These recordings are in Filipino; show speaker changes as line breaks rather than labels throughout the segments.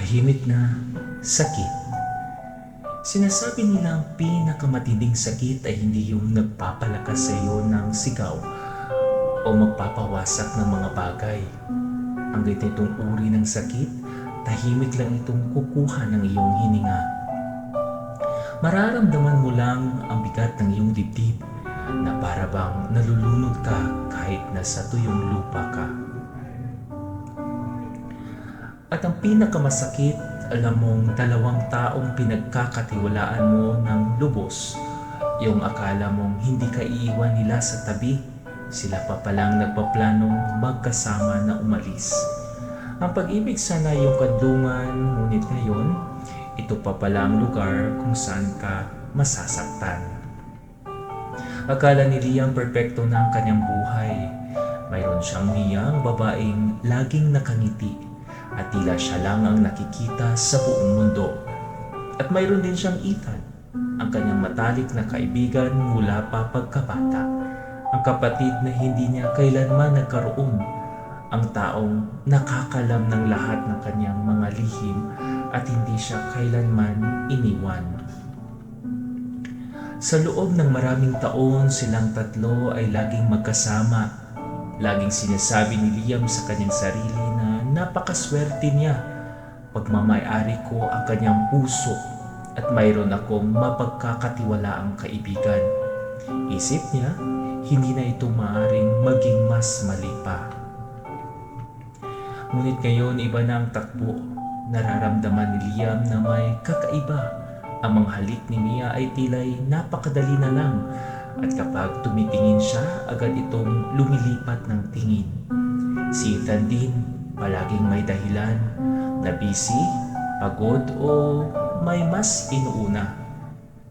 tahimik na sakit. Sinasabi nila ang pinakamatinding sakit ay hindi yung nagpapalakas sa iyo ng sigaw o magpapawasak ng mga bagay. Ang ganitong uri ng sakit, tahimik lang itong kukuha ng iyong hininga. Mararamdaman mo lang ang bigat ng iyong dibdib na para bang nalulunod ka kahit nasa tuyong lupa ka. At ang pinakamasakit, alam mong dalawang taong pinagkakatiwalaan mo ng lubos, yung akala mong hindi ka iiwan nila sa tabi, sila pa palang nagpaplanong magkasama na umalis. Ang pag-ibig sana yung kadungan, ngunit ngayon, ito pa pala ang lugar kung saan ka masasaktan. Akala ni Liam perpekto na ang kanyang buhay. Mayroon siyang Mia, babaeng laging nakangiti at tila siya lang ang nakikita sa buong mundo. At mayroon din siyang Ethan, ang kanyang matalik na kaibigan mula pa pagkabata. Ang kapatid na hindi niya kailanman nagkaroon, ang taong nakakalam ng lahat ng kanyang mga lihim at hindi siya kailanman iniwan. Sa loob ng maraming taon, silang tatlo ay laging magkasama. Laging sinasabi ni Liam sa kanyang sarili na napakaswerte niya. Pagmamay-ari ko ang kanyang puso at mayroon akong mapagkakatiwalaang kaibigan. Isip niya, hindi na ito maaaring maging mas mali pa. Ngunit ngayon iba na ang takbo. Nararamdaman ni Liam na may kakaiba. Ang mga halik ni Mia ay tila'y napakadali na lang. At kapag tumitingin siya, agad itong lumilipat ng tingin. Si Ethan din, palaging may dahilan na busy, pagod o may mas inuuna.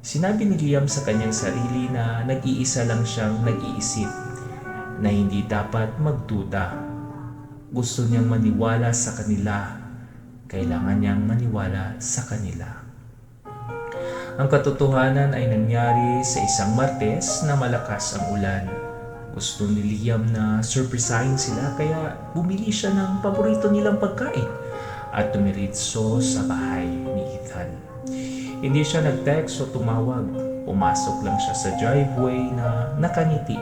Sinabi ni Liam sa kanyang sarili na nag-iisa lang siyang nag-iisip, na hindi dapat magduda. Gusto niyang maniwala sa kanila, kailangan niyang maniwala sa kanila. Ang katotohanan ay nangyari sa isang Martes na malakas ang ulan. Gusto ni Liam na surprisahin sila kaya bumili siya ng paborito nilang pagkain at tumiritso sa bahay ni Ethan. Hindi siya nag-text o tumawag. Pumasok lang siya sa driveway na nakangiti.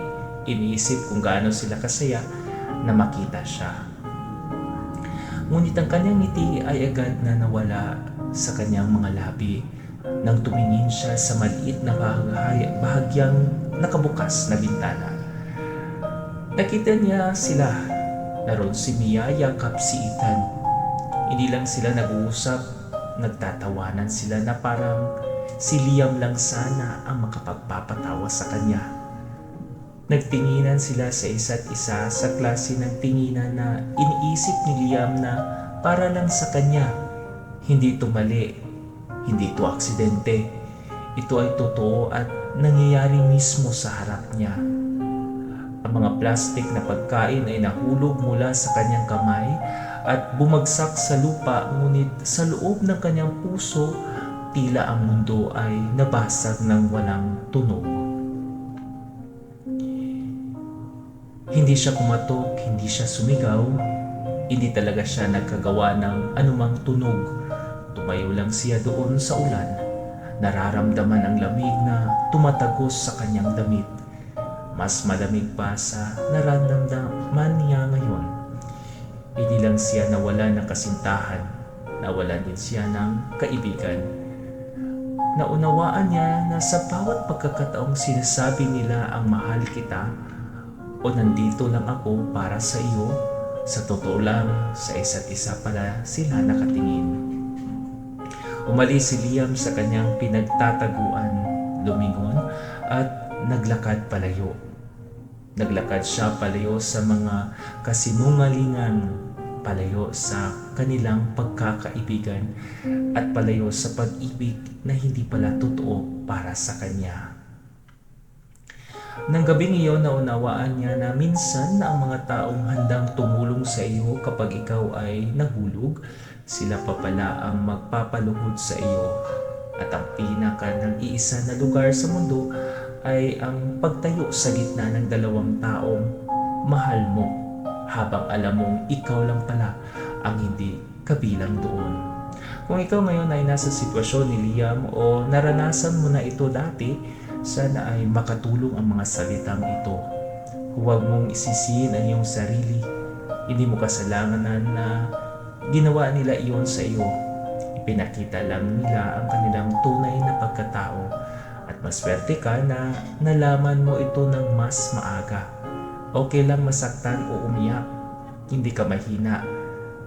Iniisip kung gaano sila kasaya na makita siya. Ngunit ang kanyang ngiti ay agad na nawala sa kanyang mga labi nang tumingin siya sa maliit na bahagyang nakabukas na bintana. Nakita niya sila. Naroon si Mia, yakap si Ethan. Hindi lang sila nag-uusap, nagtatawanan sila na parang si Liam lang sana ang makapagpapatawa sa kanya. Nagtinginan sila sa isa't isa sa klase ng tinginan na iniisip ni Liam na para lang sa kanya. Hindi ito mali. Hindi ito aksidente. Ito ay totoo at nangyayari mismo sa harap niya. Ang mga plastik na pagkain ay nahulog mula sa kanyang kamay at bumagsak sa lupa, ngunit sa loob ng kanyang puso, tila ang mundo ay nabasag ng walang tunog. Hindi siya kumatok, hindi siya sumigaw, hindi talaga siya nagkagawa ng anumang tunog. Tumayo lang siya doon sa ulan. Nararamdaman ang lamig na tumatagos sa kanyang damit. Mas malamig pa sa nararamdaman niya ngayon. Hindi lang siya nawala ng kasintahan, nawala din siya ng kaibigan. Naunawaan niya na sa bawat pagkakataong sinasabi nila ang mahal kita o nandito lang ako para sa iyo, sa totoo lang, sa isa't isa pala sila nakatingin. Umalis si Liam sa kanyang pinagtataguan, lumingon at naglakad palayo. Naglakad siya palayo sa mga kasinungalingan, palayo sa kanilang pagkakaibigan at palayo sa pag-ibig na hindi pala totoo para sa kanya. Nang gabing iyon, naunawaan niya na minsan na ang mga taong handang tumulong sa iyo kapag ikaw ay nahulog, sila pa pala ang magpapaluhod sa iyo. At ang pinaka ng iisa na lugar sa mundo ay ang pagtayo sa gitna ng dalawang taong mahal mo habang alam mong ikaw lang pala ang hindi kabilang doon. Kung ikaw ngayon ay nasa sitwasyon ni Liam o naranasan mo na ito dati, sana ay makatulong ang mga salitang ito. Huwag mong isisihin ang iyong sarili. Hindi mo kasalanan na ginawa nila iyon sa iyo. Ipinakita lang nila ang kanilang tunay na pagkatao at maswerte ka na nalaman mo ito ng mas maaga. Okay lang masaktan o umiyak. Hindi ka mahina.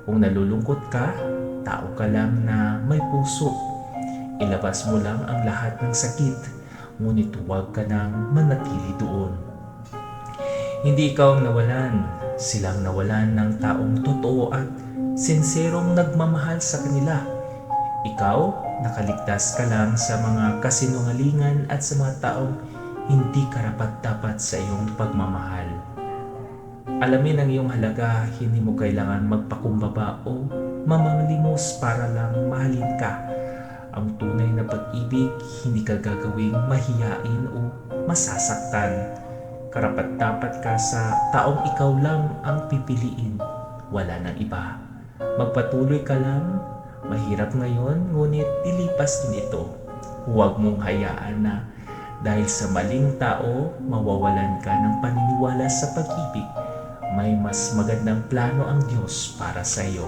Kung nalulungkot ka, tao ka lang na may puso. Ilabas mo lang ang lahat ng sakit, ngunit huwag ka nang manatili doon. Hindi ikaw ang nawalan, silang nawalan ng taong totoo at sinserong nagmamahal sa kanila. Ikaw, nakaligtas ka lang sa mga kasinungalingan at sa mga taong hindi karapat-dapat sa iyong pagmamahal. Alamin ang iyong halaga, hindi mo kailangan magpakumbaba o mamanglimos para lang mahalin ka. Ang tunay na pag-ibig, hindi ka gagawing mahiyain o masasaktan. Karapat-dapat ka sa taong ikaw lang ang pipiliin, wala nang iba. Magpatuloy ka lang, mahirap ngayon, ngunit lilipas din ito. Huwag mong hayaan na dahil sa maling tao, mawawalan ka ng paniniwala sa pag-ibig. May mas magandang plano ang Diyos para sa iyo.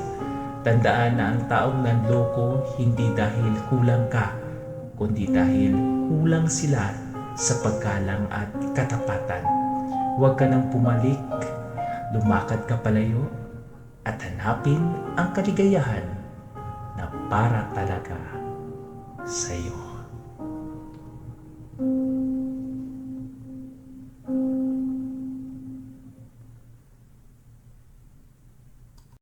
Tandaan na ang taong nanloko hindi dahil kulang ka, kundi dahil kulang sila sa paggalang at katapatan. Huwag ka nang pumalik, lumakad ka palayo, at hanapin ang kaligayahan na para talaga sa iyo.